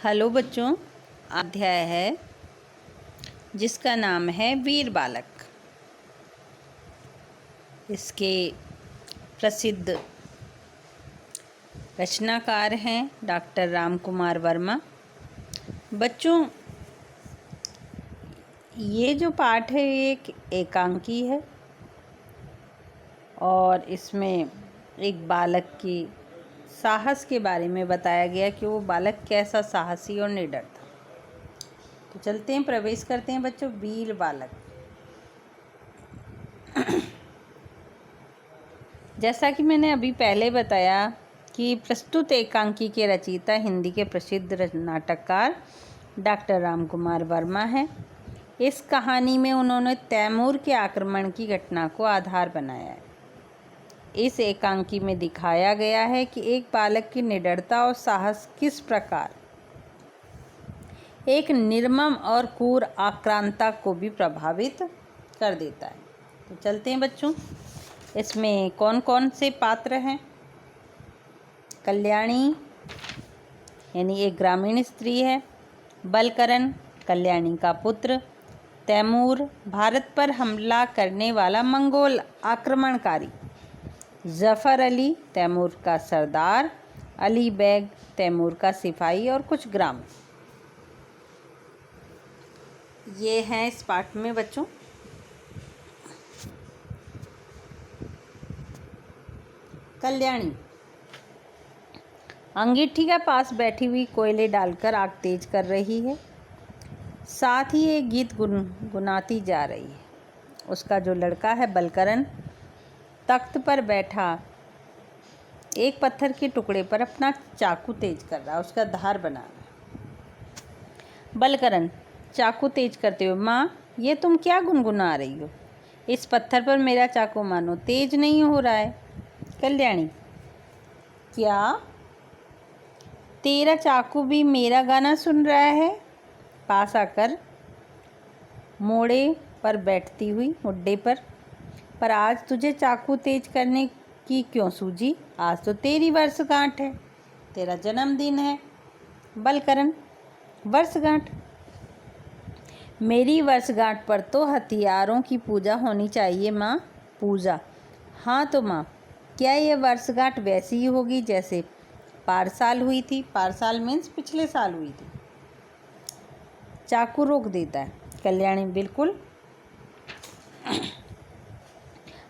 Hello बच्चों, अध्याय है जिसका नाम है वीर बालक। इसके प्रसिद्ध रचनाकार हैं डॉक्टर राम कुमार वर्मा। बच्चों, ये जो पाठ है ये एक एकांकी है और इसमें एक बालक की साहस के बारे में बताया गया कि वो बालक कैसा साहसी और निडर था। तो चलते हैं, प्रवेश करते हैं बच्चों। वीर बालक। जैसा कि मैंने अभी पहले बताया कि प्रस्तुत एकांकी के रचयिता हिंदी के प्रसिद्ध नाटककार डॉक्टर राम कुमार वर्मा हैं। इस कहानी में उन्होंने तैमूर के आक्रमण की घटना को आधार बनाया है। इस एकांकी में दिखाया गया है कि एक बालक की निडरता और साहस किस प्रकार एक निर्मम और क्रूर आक्रांता को भी प्रभावित कर देता है। तो चलते हैं बच्चों, इसमें कौन कौन से पात्र हैं। कल्याणी यानी एक ग्रामीण स्त्री है। बलकरण कल्याणी का पुत्र। तैमूर भारत पर हमला करने वाला मंगोल आक्रमणकारी। जफ़र अली तैमूर का सरदार। अली बैग तैमूर का सिपाही और कुछ ग्रामीण। ये हैं इस पाठ में बच्चों। कल्याणी अंगीठी के पास बैठी हुई कोयले डालकर आग तेज कर रही है। साथ ही एक गीत गुनगुनाती जा रही है। उसका जो लड़का है बलकरण तख्त पर बैठा एक पत्थर के टुकड़े पर अपना चाकू तेज कर रहा है, उसका धार बना रहा है। बलकरण चाकू तेज करते हुए, माँ ये तुम क्या गुनगुना रही हो? इस पत्थर पर मेरा चाकू मानो तेज नहीं हो रहा है। कल्याणी क्या तेरा चाकू भी मेरा गाना सुन रहा है? पास आकर मोड़े पर बैठती हुई मुड्डे पर आज तुझे चाकू तेज करने की क्यों सूझी? आज तो तेरी वर्षगांठ है, तेरा जन्मदिन है। बलकरण वर्षगांठ? मेरी वर्षगांठ पर तो हथियारों की पूजा होनी चाहिए माँ। पूजा? हाँ तो माँ, क्या ये वर्षगांठ वैसी ही होगी जैसे पारसाल हुई थी? पारसाल मीन्स पिछले साल हुई थी। चाकू रोक देता है। कल्याणी बिल्कुल,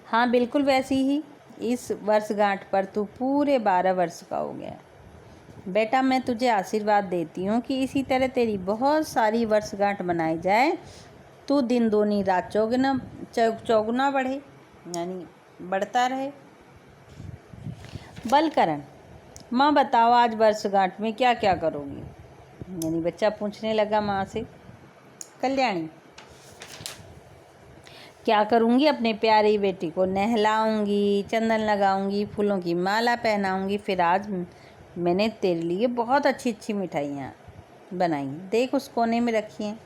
हाँ बिल्कुल वैसी ही। इस वर्षगांठ पर तू पूरे 12 वर्ष का हो गया। बेटा मैं तुझे आशीर्वाद देती हूँ कि इसी तरह तेरी बहुत सारी वर्षगांठ मनाई जाए। तू दिन दूनी रात चौगुना बढ़े, यानी बढ़ता रहे। बलकरण माँ बताओ आज वर्षगांठ में क्या क्या करोगी? यानी बच्चा पूछने लगा माँ से। कल्याणी क्या करूँगी? अपने प्यारी बेटी को नहलाऊंगी, चंदन लगाऊंगी, फूलों की माला पहनाऊंगी। फिर आज मैंने तेरे लिए बहुत अच्छी अच्छी मिठाइयाँ बनाई, देख उस कोने में रखी हैं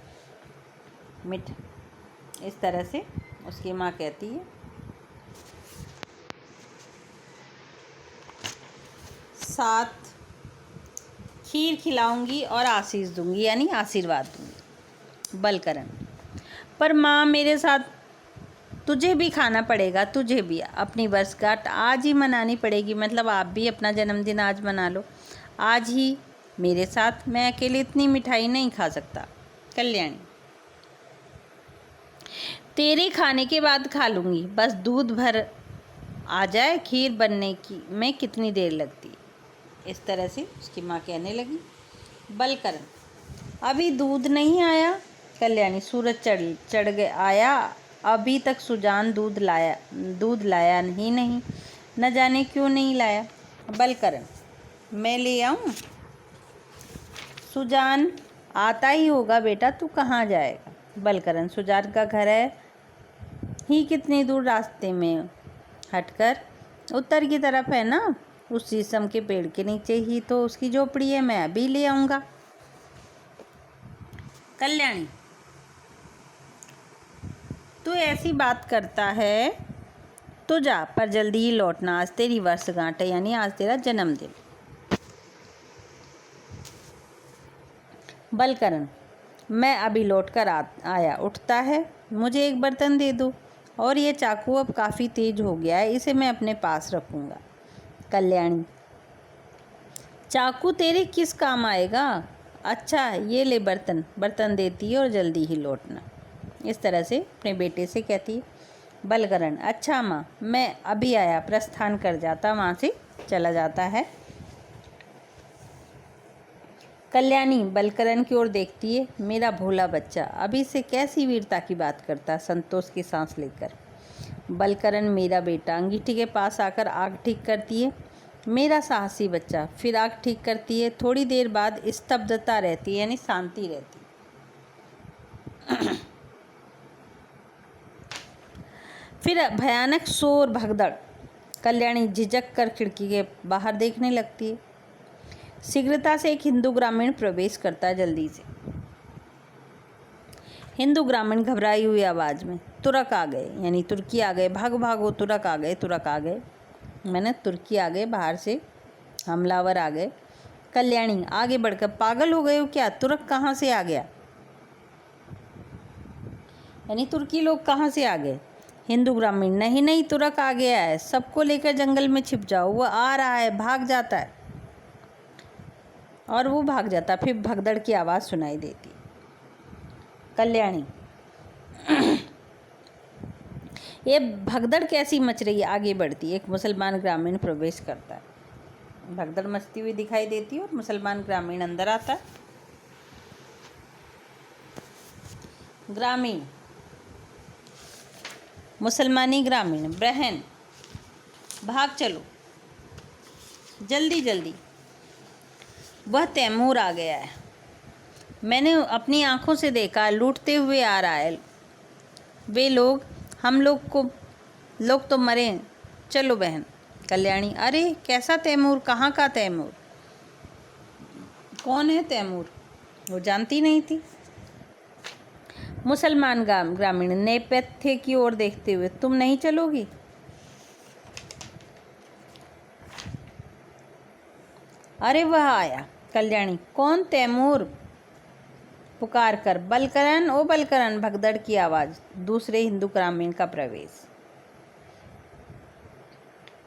इस तरह से उसकी माँ कहती है। साथ खीर खिलाऊंगी और आशीष दूंगी, यानी आशीर्वाद दूंगी। बलकरण पर माँ मेरे साथ तुझे भी खाना पड़ेगा, तुझे भी अपनी वर्षगांठ आज ही मनानी पड़ेगी। मतलब आप भी अपना जन्मदिन आज मना लो, आज ही मेरे साथ। मैं अकेले इतनी मिठाई नहीं खा सकता। कल्याणी तेरे खाने के बाद खा लूँगी, बस दूध भर आ जाए, खीर बनने की में कितनी देर लगती है। इस तरह से उसकी माँ कहने लगी। बलकरण अभी दूध नहीं आया? कल्याणी सूरज चढ़ गया आया, अभी तक सुजान दूध लाया ही नहीं, न जाने क्यों नहीं लाया। बलकरण मैं ले आऊँ? सुजान आता ही होगा बेटा, तू कहाँ जाएगा? बलकरण सुजान का घर है ही कितनी दूर, रास्ते में हटकर उत्तर की तरफ है ना, उस शीशम के पेड़ के नीचे ही तो उसकी झोपड़ी है, मैं अभी ले आऊँगा। कल्याणी तू ऐसी बात करता है तो जा, पर जल्दी ही लौटना, आज तेरी वर्षगांठ है, यानी आज तेरा जन्मदिन। बलकरण, मैं अभी लौट कर आया। उठता है, मुझे एक बर्तन दे दो, और ये चाकू अब काफ़ी तेज हो गया है, इसे मैं अपने पास रखूँगा। कल्याणी, चाकू तेरे किस काम आएगा? अच्छा ये ले बर्तन। बर्तन देती है और जल्दी ही लौटना। इस तरह से अपने बेटे से कहती है। बलकरण, अच्छा माँ, मैं अभी आया। प्रस्थान कर जाता, वहाँ से चला जाता है। कल्याणी बलकरण की ओर देखती है। मेरा भोला बच्चा अभी से कैसी वीरता की बात करता, संतोष की सांस लेकर। बलकरण, मेरा बेटा, अंगीठी के पास आकर आग ठीक करती है। मेरा साहसी बच्चा, फिर आग ठीक करती है। थोड़ी देर बाद स्तब्धता रहती है, यानी शांति रहती है। फिर भयानक शोर, भगदड़। कल्याणी झिझक कर खिड़की के बाहर देखने लगती है। शीघ्रता से एक हिंदू ग्रामीण प्रवेश करता है, जल्दी से। हिंदू ग्रामीण घबराई हुई आवाज़ में, तुरक आ गए, यानी तुर्की आ गए, भागो भागो, तुरक आ गए, तुरक आ गए, मैंने तुर्की आ गए, बाहर से हमलावर आ गए। कल्याणी आगे बढ़कर, पागल हो गए हो क्या? तुरक कहाँ से आ गया? यानी तुर्की लोग कहाँ से आ गए? हिंदू ग्रामीण, नहीं नहीं, तुरक आ गया है, सबको लेकर जंगल में छिप जाओ, वो आ रहा है, भाग जाता है। और वो भाग जाता। फिर भगदड़ की आवाज़ सुनाई देती। कल्याणी, ये भगदड़ कैसी मच रही है? आगे बढ़ती। एक मुसलमान ग्रामीण प्रवेश करता है। भगदड़ मचती हुई दिखाई देती है और मुसलमान ग्रामीण अंदर आता है। ग्रामीण, मुसलमानी ग्रामीण, बहन भाग चलो, जल्दी जल्दी, वह तैमूर आ गया है, मैंने अपनी आंखों से देखा, लूटते हुए आ रहा है। वे लोग, हम लोग तो मरे, चलो बहन। कल्याणी, अरे कैसा तैमूर? कहाँ का तैमूर? कौन है तैमूर? वो जानती नहीं थी। मुसलमान ग्रामीण नेपथ्य की ओर देखते हुए, तुम नहीं चलोगी? अरे वह आया। कल्याणी, कौन? तैमूर पुकार कर, बलकरण, ओ बलकरण। भगदड़ की आवाज़। दूसरे हिंदू ग्रामीण का प्रवेश।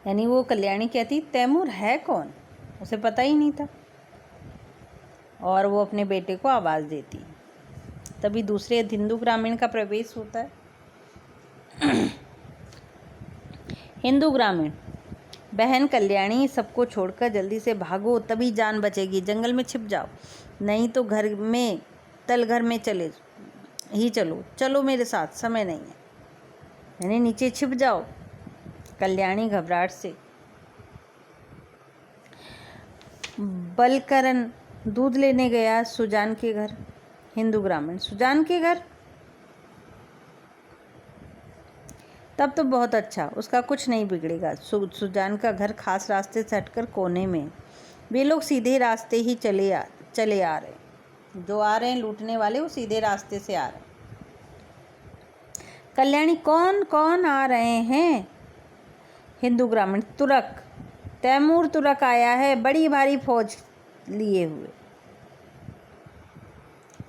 यानी वो कल्याणी कहती, तैमूर है कौन? उसे पता ही नहीं था। और वो अपने बेटे को आवाज़ देती। तभी दूसरे हिंदू ग्रामीण का प्रवेश होता है। हिंदू ग्रामीण, बहन कल्याणी, सबको छोड़कर जल्दी से भागो, तभी जान बचेगी। जंगल में छिप जाओ, नहीं तो घर में, तलघर में चलो, चलो मेरे साथ, समय नहीं है, यानी नीचे छिप जाओ। कल्याणी घबराहट से। बलकरण दूध लेने गया सुजान के घर। हिंदू ग्रामीण, सुजान के घर? तब तो बहुत अच्छा, उसका कुछ नहीं बिगड़ेगा। सुजान का घर खास रास्ते से हटकर कोने में। वे लोग सीधे रास्ते ही चले आ रहे, जो आ रहे हैं लूटने वाले, वो सीधे रास्ते से आ रहे हैं। कल्याणी, कौन कौन आ रहे हैं? हिंदू ग्रामीण, तुरक, तैमूर तुरक आया है, बड़ी भारी फौज लिए हुए,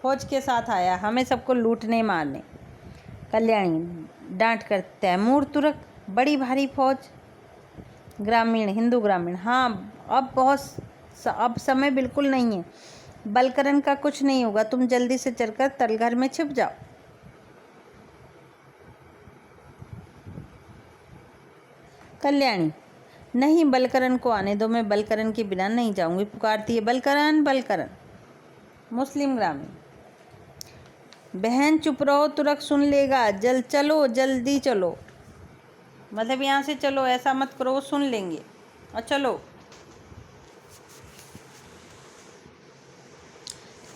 फौज के साथ आया, हमें सबको लूटने मारने। कल्याणी डांट कर, तैमूर तुरक, बड़ी भारी फौज? ग्रामीण, हिंदू ग्रामीण, हाँ, अब समय बिल्कुल नहीं है, बलकरण का कुछ नहीं होगा, तुम जल्दी से चलकर तलघर में छिप जाओ। कल्याणी, नहीं, बलकरण को आने दो, मैं बलकरण के बिना नहीं जाऊंगी। पुकारती है, बलकरण बलकरण। मुस्लिम ग्रामीण, बहन चुप रहो, तुरक सुन लेगा, चलो जल्दी चलो, मतलब यहाँ से चलो, ऐसा मत करो, वो सुन लेंगे, और चलो।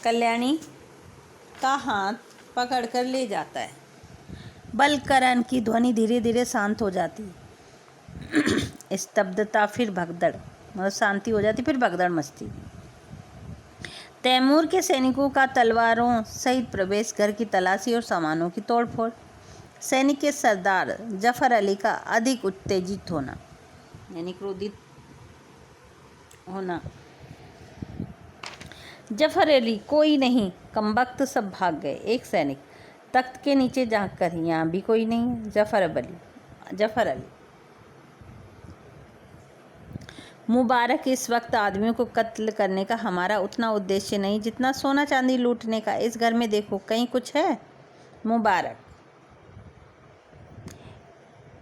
कल्याणी का हाथ पकड़कर ले जाता है। बलकरण की ध्वनि धीरे धीरे शांत हो जाती। स्तब्धता, फिर भगदड़, मतलब शांति हो जाती, फिर भगदड़ मचती। तैमूर के सैनिकों का तलवारों सहित प्रवेश, घर की तलाशी और सामानों की तोड़फोड़। सैनिक के सरदार जफर अली का अधिक उत्तेजित होना, यानी क्रोधित होना। जफर अली, कोई नहीं, कमबख्त सब भाग गए। एक सैनिक, तख्त के नीचे झांक कर, यहाँ भी कोई नहीं है। जफर अली, मुबारक, इस वक्त आदमियों को कत्ल करने का हमारा उतना उद्देश्य नहीं जितना सोना चांदी लूटने का। इस घर में देखो, कहीं कुछ है? मुबारक,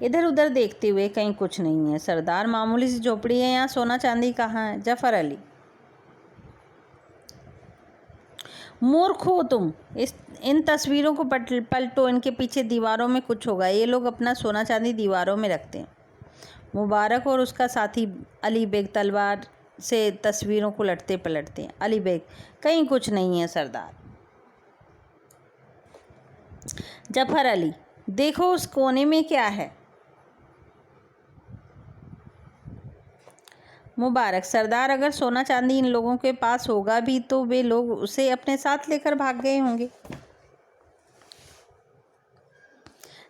इधर उधर देखते हुए, कहीं कुछ नहीं है सरदार, मामूली सी झोपड़ी है, यहाँ सोना चांदी कहाँ है? जफर अली, मूर्ख हो तुम, इन तस्वीरों को पलटो, इनके पीछे दीवारों में कुछ होगा। ये लोग अपना सोना चांदी दीवारों में रखते हैं। मुबारक और उसका साथी अली बेग तलवार से तस्वीरों को लटते पलटते हैं। अली बेग, कहीं कुछ नहीं है सरदार। जफर अली, देखो उस कोने में क्या है? मुबारक, सरदार, अगर सोना चांदी इन लोगों के पास होगा भी तो वे लोग उसे अपने साथ लेकर भाग गए होंगे।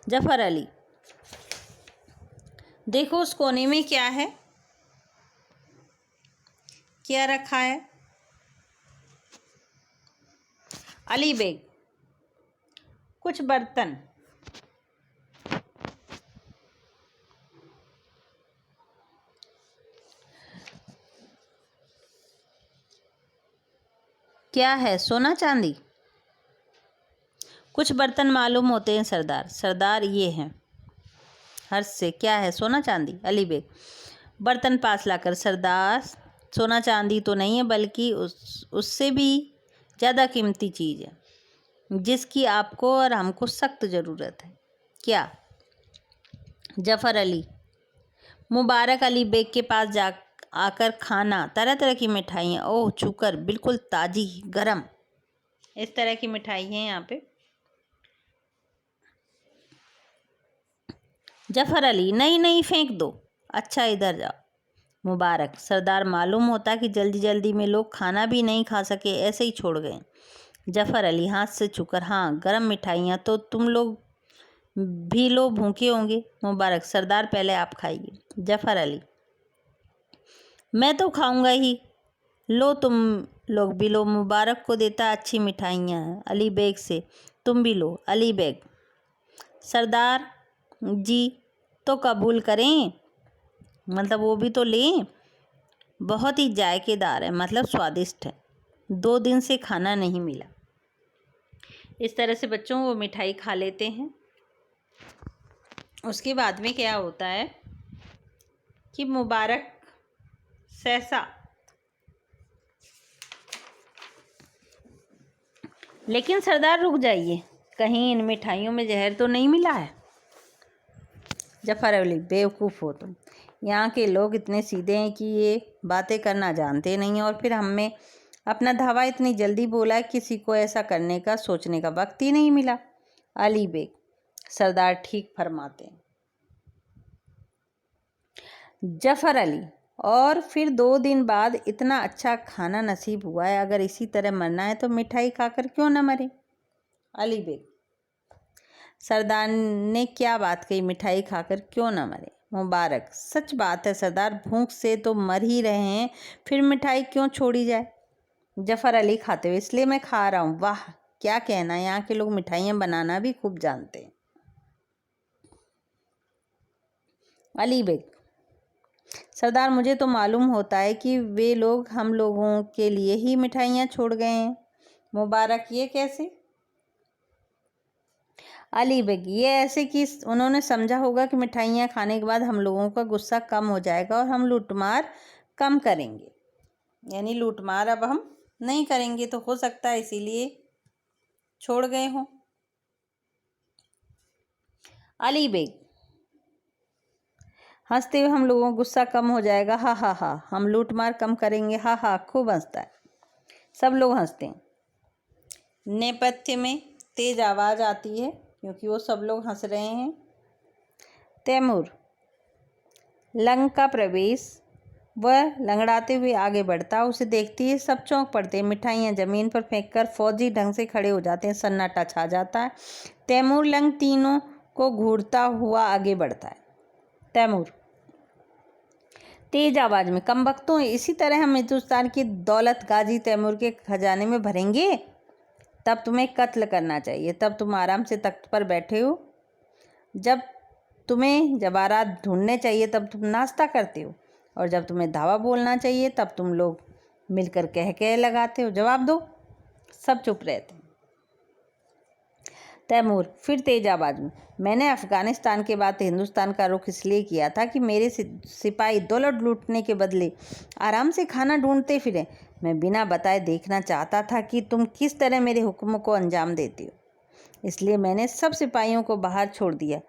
जफर अली, देखो उस कोने में क्या है? क्या रखा है? अली बेग, कुछ बर्तन। क्या है? सोना चांदी? कुछ बर्तन मालूम होते हैं सरदार। सरदार, ये हैं। हर्ष से, क्या है? सोना चांदी? अली बेग, बर्तन पास लाकर, सरदार, सोना चांदी तो नहीं है, बल्कि उससे भी ज़्यादा कीमती चीज़ है जिसकी आपको और हमको सख्त ज़रूरत है। क्या? जफर अली, मुबारक, अली बेग के पास जा आकर खाना, तरह तरह की मिठाइयाँ, ओह छूकर, बिल्कुल ताज़ी गरम, इस तरह की मिठाई है यहाँ पे। जफर अली, नहीं नहीं, फेंक दो। अच्छा, इधर जाओ। मुबारक, सरदार, मालूम होता कि जल्दी जल्दी में लोग खाना भी नहीं खा सके, ऐसे ही छोड़ गए। जफर अली, हाथ से छूकर, हाँ, गरम मिठाइयाँ तो तुम लोग भी लो, भूखे होंगे। मुबारक, सरदार, पहले आप खाइए। जफर अली, मैं तो खाऊंगा ही, लो तुम लोग भी लो। मुबारक को देता, अच्छी मिठाइयाँ हैं। अली बेग से, तुम भी लो। अली बेग, सरदार जी तो कबूल करें, मतलब वो भी तो लें, बहुत ही जायकेदार है, मतलब स्वादिष्ट है, 2 दिन से खाना नहीं मिला। इस तरह से बच्चों वो मिठाई खा लेते हैं। उसके बाद में क्या होता है कि मुबारक सहसा, लेकिन सरदार रुक जाइए, कहीं इन मिठाइयों में जहर तो नहीं मिला है? जफर अली, बेवकूफ़ हो तुम, यहाँ के लोग इतने सीधे हैं कि ये बातें करना जानते नहीं हैं, और फिर हमें अपना धावा इतनी जल्दी बोला है, किसी को ऐसा करने का सोचने का वक्त ही नहीं मिला। अली बेग, सरदार ठीक फरमाते हैं। जफर अली, और फिर 2 दिन बाद इतना अच्छा खाना नसीब हुआ है, अगर इसी तरह मरना है तो मिठाई खाकर क्यों न मरे? अली बेग, सरदार ने क्या बात कही, मिठाई खाकर क्यों न मरे? मुबारक, सच बात है सरदार, भूख से तो मर ही रहे हैं, फिर मिठाई क्यों छोड़ी जाए? जफर अली खाते हुए, इसलिए मैं खा रहा हूँ। वाह, क्या कहना, यहाँ के लोग मिठाइयाँ बनाना भी खूब जानते हैं। अली बेग, सरदार, मुझे तो मालूम होता है कि वे लोग हम लोगों के लिए ही मिठाइयाँ छोड़ गए हैं। मुबारक, ये कैसे? अली बेग, ये ऐसे कि उन्होंने समझा होगा कि मिठाइयाँ खाने के बाद हम लोगों का गुस्सा कम हो जाएगा और हम लूटमार कम करेंगे, यानी लूटमार अब हम नहीं करेंगे, तो हो सकता है इसीलिए छोड़ गए हों। अली बेग, हंसते हुए, हम लोगों का गुस्सा कम हो जाएगा, हा हा हा, हम लूटमार कम करेंगे, हा हा, खूब हंसता है। सब लोग हंसते हैं। नेपथ्य में तेज आवाज़ आती है क्योंकि वो सब लोग हंस रहे हैं। तैमूर, लंका प्रवेश, वह लंगड़ाते हुए आगे बढ़ता, उसे देखती है सब चौंक पड़ते हैं, मिठाइयाँ ज़मीन पर फेंककर फौजी ढंग से खड़े हो जाते हैं, सन्नाटा छा जाता है। तैमूर लंग तीनों को घूरता हुआ आगे बढ़ता है। तैमूर, तेज आवाज में, कमबख्तों, इसी तरह हम हिंदुस्तान की दौलत गाजी तैमूर के खजाने में भरेंगे? तब तुम्हें कत्ल करना चाहिए। तब तुम आराम से तख्त पर बैठे हो। जब तुम्हें जवाहरात ढूंढने चाहिए तब तुम नाश्ता करते हो, और जब तुम्हें धावा बोलना चाहिए तब तुम लोग मिलकर कह कह लगाते हो। जवाब दो। सब चुप रहते। तैमूर फिर तेज आवाज में, मैंने अफगानिस्तान के बाद हिंदुस्तान का रुख इसलिए किया था कि मेरे सिपाही दौलत लूटने के बदले आराम से खाना ढूंढते फिरे। मैं बिना बताए देखना चाहता था कि तुम किस तरह मेरे हुक्म को अंजाम देते हो। इसलिए मैंने सब सिपाहियों को बाहर छोड़ दिया।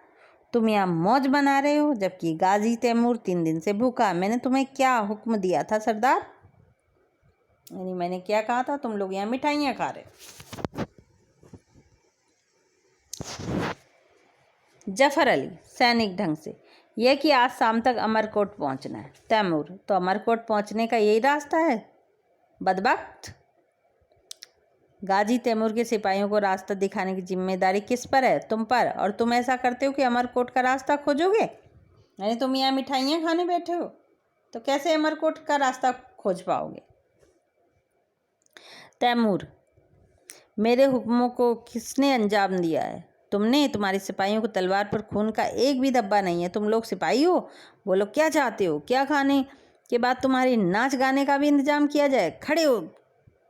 तुम यहाँ मौज बना रहे हो, जबकि गाजी तैमूर 3 दिन से भूखा। मैंने तुम्हें क्या हुक्म दिया था सरदार? यानी मैंने क्या कहा था? तुम लोग यहाँ मिठाइयाँ खा रहे हो। जफर अली सैनिक ढंग से, यह कि आज शाम तक अमरकोट पहुंचना है। तैमूर, तो अमरकोट पहुंचने का यही रास्ता है बदबख्त? गाजी तैमूर के सिपाहियों को रास्ता दिखाने की जिम्मेदारी किस पर है? तुम पर। और तुम ऐसा करते हो कि अमरकोट का रास्ता खोजोगे। यानी तुम यहाँ मिठाइयाँ खाने बैठे हो, तो कैसे अमरकोट का रास्ता खोज पाओगे? तैमूर, मेरे हुक्मों को किसने अंजाम दिया है? तुमने। तुम्हारे सिपाहियों को तलवार पर खून का एक भी धब्बा नहीं है। तुम लोग सिपाही हो, बोलो क्या चाहते हो? क्या खाने के बाद तुम्हारी नाच गाने का भी इंतजाम किया जाए? खड़े हो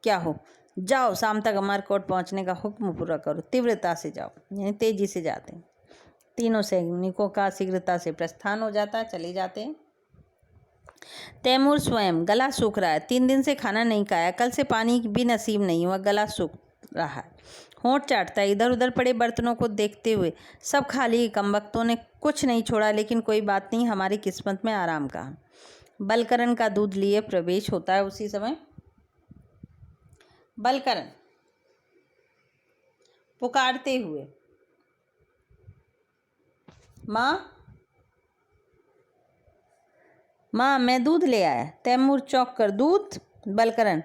क्या हो? जाओ, शाम तक अमरकोट पहुंचने का हुक्म पूरा करो। तीव्रता से जाओ। यानी तेजी से जाते हैं। तीनों सैनिकों का शीघ्रता से प्रस्थान हो जाता है, चले जाते हैं। तैमूर स्वयं गला सूख रहा है। 3 दिन से खाना नहीं खाया, कल से पानी भी नसीब नहीं हुआ, गला सूख रहा है। होंठ चाटता है इधर उधर पड़े बर्तनों को देखते हुए। सब खाली। कमबख्तों ने कुछ नहीं छोड़ा, लेकिन कोई बात नहीं, हमारी किस्मत में आराम का। बलकरण का दूध लिए प्रवेश होता है उसी समय। बलकरण पुकारते हुए, माँ माँ, मैं दूध ले आया। तैमूर चौंक कर, दूध? बलकरण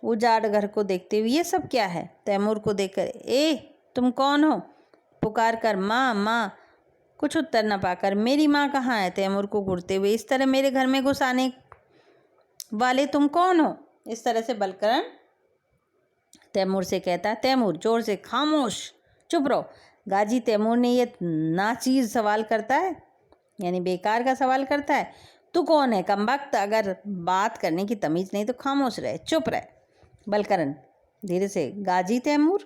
उजाड़ घर को देखते हुए, ये सब क्या है? तैमूर को देखकर, ए तुम कौन हो? पुकार कर, माँ माँ। कुछ उत्तर न पाकर, मेरी माँ कहाँ है? तैमूर को घूरते हुए, इस तरह मेरे घर में घुस आने वाले तुम कौन हो? इस तरह से बलकरण तैमूर से कहता है। तैमूर जोर से, खामोश, चुप रहो। गाजी तैमूर ने ये नाचीज सवाल करता है, यानी बेकार का सवाल करता है। तू कौन है कमबख्त? अगर बात करने की तमीज नहीं तो खामोश रहे, चुप रहे। बलकरण धीरे से, गाजी तैमूर?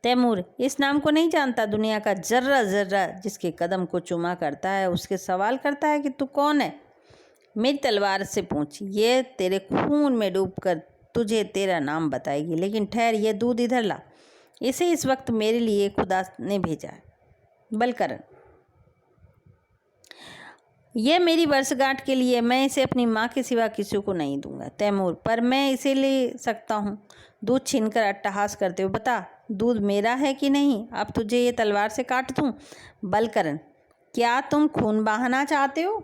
तैमूर इस नाम को नहीं जानता। दुनिया का जर्रा जर्रा जिसके कदम को चुमा करता है उसके सवाल करता है कि तू कौन है? मेरी तलवार से पूछ, ये तेरे खून में डूबकर तुझे तेरा नाम बताएगी। लेकिन ठहर, ये दूध इधर ला, इसे इस वक्त मेरे लिए खुदा ने भेजा है। बलकरण, यह मेरी वर्षगांठ के लिए, मैं इसे अपनी माँ के सिवा किसी को नहीं दूंगा। तैमूर, पर मैं इसे ले सकता हूँ। दूध छीनकर अट्टहास करते हो, बता दूध मेरा है कि नहीं? अब तुझे ये तलवार से काट दूँ। बलकरण, क्या तुम खून बहाना चाहते हो?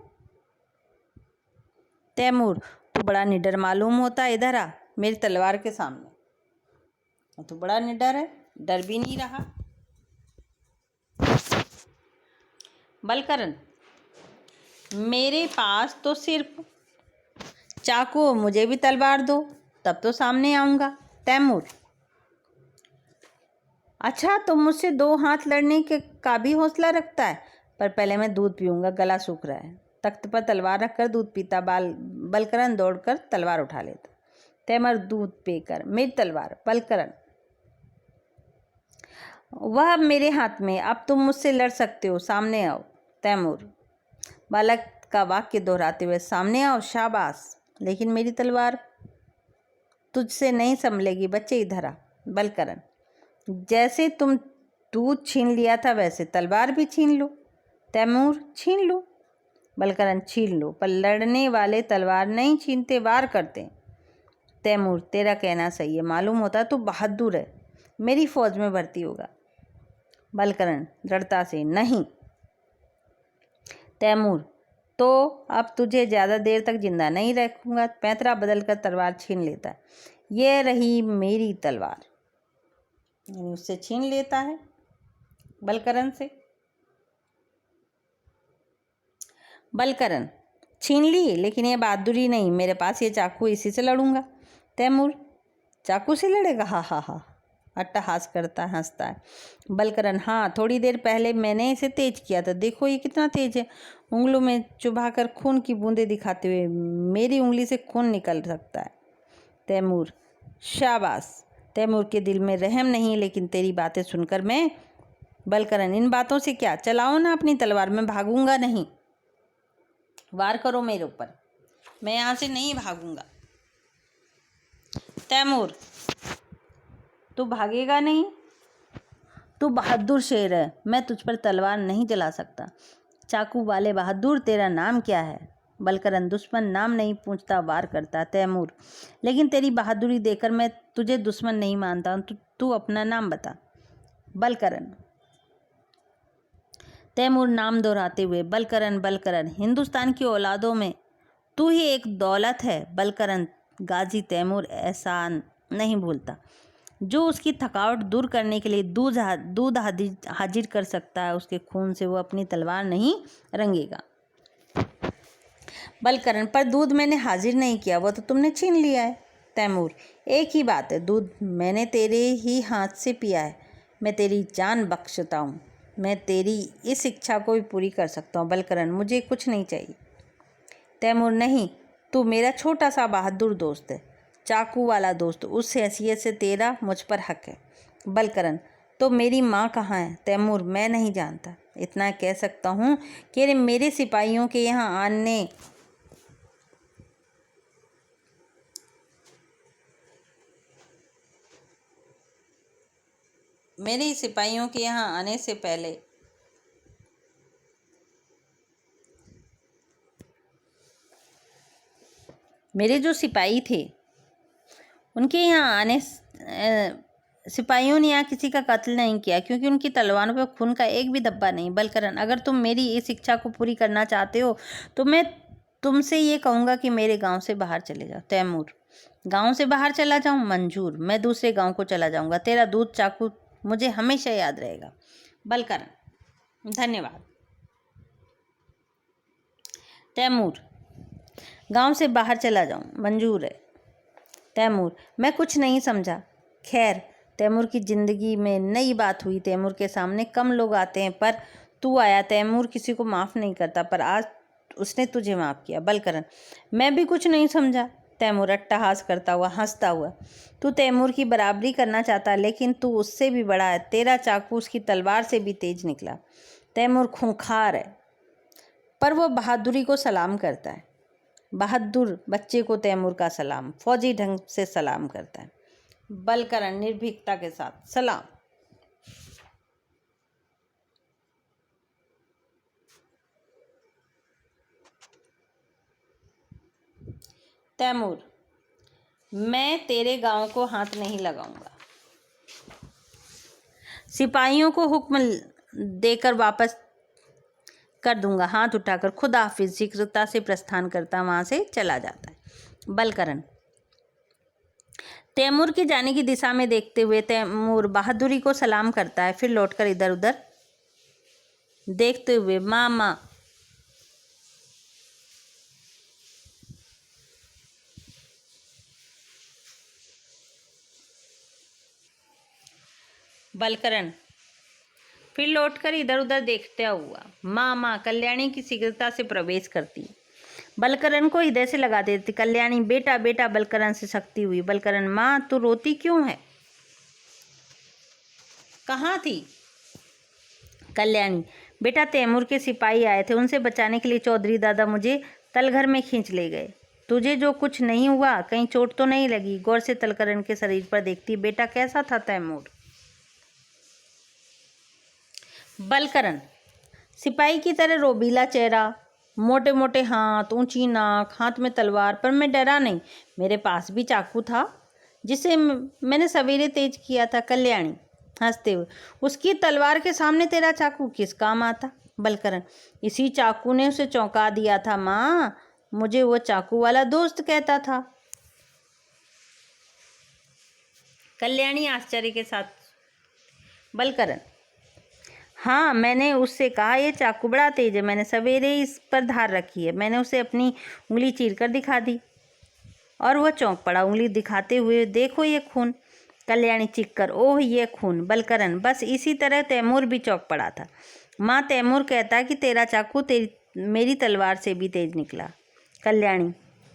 तैमूर, तू बड़ा निडर मालूम होता है, इधर आ मेरी तलवार के सामने। तू बड़ा निडर है, डर भी नहीं रहा। बलकरण, मेरे पास तो सिर्फ चाकू, मुझे भी तलवार दो तब तो सामने आऊँगा। तैमूर, अच्छा तुम मुझसे 2 हाथ लड़ने के का भी हौसला रखता है, पर पहले मैं दूध पीऊँगा, गला सूख रहा है। तख्त पर तलवार रखकर दूध पीता बलकरण दौड़कर तलवार उठा लेता। तैमूर दूध पीकर, मेरी तलवार। बलकरण, वह अब मेरे हाथ में, अब तुम मुझसे लड़ सकते हो, सामने आओ। तैमूर बालक का वाक्य दोहराते हुए, सामने आओ, शाबाश, लेकिन मेरी तलवार तुझसे नहीं संभलेगी, बच्चे इधर आ। बलकरण, जैसे तुम दूध छीन लिया था वैसे तलवार भी छीन लो। तैमूर, छीन लो। बलकरण, छीन लो, पर लड़ने वाले तलवार नहीं छीनते, वार करते। तैमूर, तेरा कहना सही है, मालूम होता तू बहादुर है, मेरी फौज में भर्ती होगा। बलकरण दृढ़ता से, नहीं। तैमूर, तो अब तुझे ज़्यादा देर तक जिंदा नहीं रखूँगा। पैंतरा बदलकर तलवार छीन लेता है। ये रही मेरी तलवार, यानी उससे छीन लेता है बलकरण से। बलकरण, छीन ली, लेकिन ये बहादुरी नहीं, मेरे पास ये चाकू, इसी से लड़ूंगा। तैमूर, चाकू से लड़ेगा? हा हा हा, अट्टहास करता है, हंसता है। बलकरण, हाँ, थोड़ी देर पहले मैंने इसे तेज किया था, देखो ये कितना तेज है। उंगलों में चुभाकर खून की बूंदें दिखाते हुए, मेरी उंगली से खून निकल सकता है। तैमूर, शाबाश। तैमूर के दिल में रहम नहीं, लेकिन तेरी बातें सुनकर मैं। बलकरण, इन बातों से क्या, चलाओ ना अपनी तलवार, मैं भागूंगा नहीं। वार करो मेरे ऊपर, मैं यहाँ से नहीं भागूंगा। तैमूर, तू भागेगा नहीं? तू बहादुर शेर है, मैं तुझ पर तलवार नहीं चला सकता। चाकू वाले बहादुर, तेरा नाम क्या है? बलकरण, दुश्मन नाम नहीं पूछता, वार करता। तैमूर, लेकिन तेरी बहादुरी देखकर मैं तुझे दुश्मन नहीं मानता हूँ, तू अपना नाम बता। बलकरण। तैमूर नाम दोहराते हुए, बलकरण बलकरण, हिंदुस्तान की औलादों में तू ही एक दौलत है। बलकरण, गाजी तैमूर एहसान नहीं भूलता। जो उसकी थकावट दूर करने के लिए दूध हाजिर कर सकता है, उसके खून से वो अपनी तलवार नहीं रंगेगा। बलकरण, पर दूध मैंने हाजिर नहीं किया, वो तो तुमने छीन लिया है। तैमूर, एक ही बात है, दूध मैंने तेरे ही हाथ से पिया है। मैं तेरी जान बख्शता हूँ, मैं तेरी इस इच्छा को भी पूरी कर सकता हूँ। बलकरण, मुझे कुछ नहीं चाहिए। तैमूर, नहीं, तू मेरा छोटा सा बहादुर दोस्त है, चाकू वाला दोस्त, उस हैसियत से तेरा मुझ पर हक है। बलकरण, तो मेरी माँ कहाँ है? तैमूर, मैं नहीं जानता, इतना कह सकता हूँ कि मेरे सिपाहियों के यहाँ आने से पहले मेरे जो सिपाही थे, उनके यहाँ सिपाहियों ने यहाँ किसी का कत्ल नहीं किया, क्योंकि उनकी तलवारों पर खून का एक भी धब्बा नहीं। बलकरण, अगर तुम मेरी इस इच्छा को पूरी करना चाहते हो तो मैं तुमसे ये कहूँगा कि मेरे गांव से बाहर चले जाओ। तैमूर, गांव से बाहर चला जाऊँ? मंजूर, मैं दूसरे गांव को चला जाऊँगा, तेरा दूध चाकू मुझे हमेशा याद रहेगा। बलकरण, धन्यवाद। तैमूर, गांव से बाहर चला जाऊँ? मंजूर है। तैमूर, मैं कुछ नहीं समझा। खैर, तैमूर की ज़िंदगी में नई बात हुई। तैमूर के सामने कम लोग आते हैं, पर तू आया। तैमूर किसी को माफ़ नहीं करता, पर आज उसने तुझे माफ़ किया। बलकरण, मैं भी कुछ नहीं समझा। तैमूर अट्टहास करता हुआ, हंसता हुआ, तू तैमूर की बराबरी करना चाहता, लेकिन तू उससे भी बड़ा है, तेरा चाकू उसकी तलवार से भी तेज निकला। तैमूर खूंखार है, पर वो बहादुरी को सलाम करता है। बहादुर बच्चे को तैमूर का सलाम, फौजी ढंग से सलाम करता है। बलकरण निर्भीकता के साथ, सलाम। तैमूर, मैं तेरे गांव को हाथ नहीं लगाऊंगा। सिपाहियों को हुक्म देकर वापस कर दूंगा। हाथ उठाकर खुदा हाफिज शीघ्रता से प्रस्थान करता वहां से चला जाता है। बलकरण, तैमूर के जाने की दिशा में देखते हुए तैमूर बहादुरी को सलाम करता है, फिर लौटकर इधर उधर देखते हुए, माँ माँ। बलकरण, फिर लौटकर इधर उधर देखता हुआ, माँ माँ। कल्याणी की शीघ्रता से प्रवेश करती, बलकरण को हृदय से लगा देती। कल्याणी, बेटा बेटा। बलकरण से सकती हुई, बलकरण, माँ तू रोती क्यों है? कहाँ थी? कल्याणी, बेटा तैमूर के सिपाही आए थे, उनसे बचाने के लिए चौधरी दादा मुझे तलघर में खींच ले गए। तुझे जो कुछ नहीं हुआ, कहीं चोट तो नहीं लगी? गौर से तलकरण के शरीर पर देखती, बेटा कैसा था तैमूर? बलकरण, सिपाही की तरह रोबीला चेहरा, मोटे मोटे हाथ, ऊंची नाक, हाथ में तलवार, पर मैं डरा नहीं, मेरे पास भी चाकू था जिसे मैंने सवेरे तेज किया था। कल्याणी हंसते हुए, उसकी तलवार के सामने तेरा चाकू किस काम आता? बलकरण, इसी चाकू ने उसे चौंका दिया था माँ, मुझे वो चाकू वाला दोस्त कहता था। कल्याणी आश्चर्य के साथ, बलकरण, हाँ, मैंने उससे कहा, ये चाकू बड़ा तेज है, मैंने सवेरे इस पर धार रखी है। मैंने उसे अपनी उंगली चीर कर दिखा दी और वह चौंक पड़ा, उंगली दिखाते हुए। देखो ये खून। कल्याणी चीख कर, ओह ये खून। बलकरण, बस इसी तरह तैमूर भी चौंक पड़ा था। माँ, तैमूर कहता कि तेरा चाकू मेरी तलवार से भी तेज निकला। कल्याणी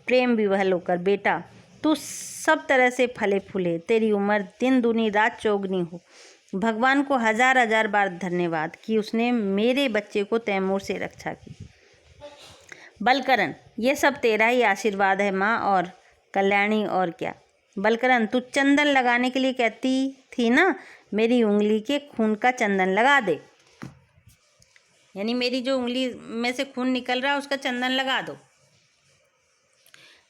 प्रेम विवहल होकर, बेटा तू सब तरह से फले फूले, तेरी उम्र दिन दूनी रात चौगनी हो। भगवान को हजार हजार बार धन्यवाद कि उसने मेरे बच्चे को तैमूर से रक्षा की। बलकरण, ये सब तेरा ही आशीर्वाद है माँ। और कल्याणी, और क्या। बलकरण, तू चंदन लगाने के लिए कहती थी ना, मेरी उंगली के खून का चंदन लगा दे। यानी मेरी जो उंगली में से खून निकल रहा है उसका चंदन लगा दो।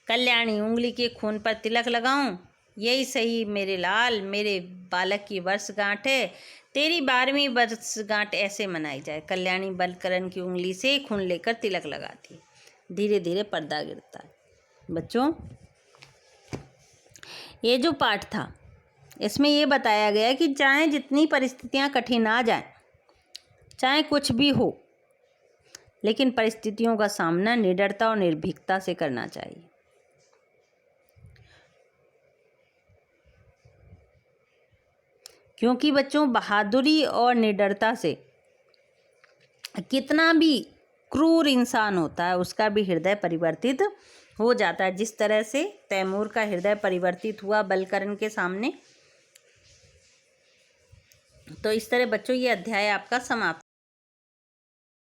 कल्याणी, उंगली के खून पर तिलक लगाऊं? यही सही मेरे लाल, मेरे बालक की वर्षगांठ है। तेरी 12वीं वर्षगांठ ऐसे मनाई जाए। कल्याणी बलकरण की उंगली से खून लेकर तिलक लगाती। धीरे धीरे पर्दा गिरता है। बच्चों, ये जो पाठ था इसमें ये बताया गया कि चाहे जितनी परिस्थितियां कठिन आ जाएं, चाहे कुछ भी हो, लेकिन परिस्थितियों का सामना निडरता और निर्भीकता से करना चाहिए। क्योंकि बच्चों, बहादुरी और निडरता से कितना भी क्रूर इंसान होता है उसका भी हृदय परिवर्तित हो जाता है, जिस तरह से तैमूर का हृदय परिवर्तित हुआ बलकरण के सामने। तो इस तरह बच्चों ये अध्याय आपका समाप्त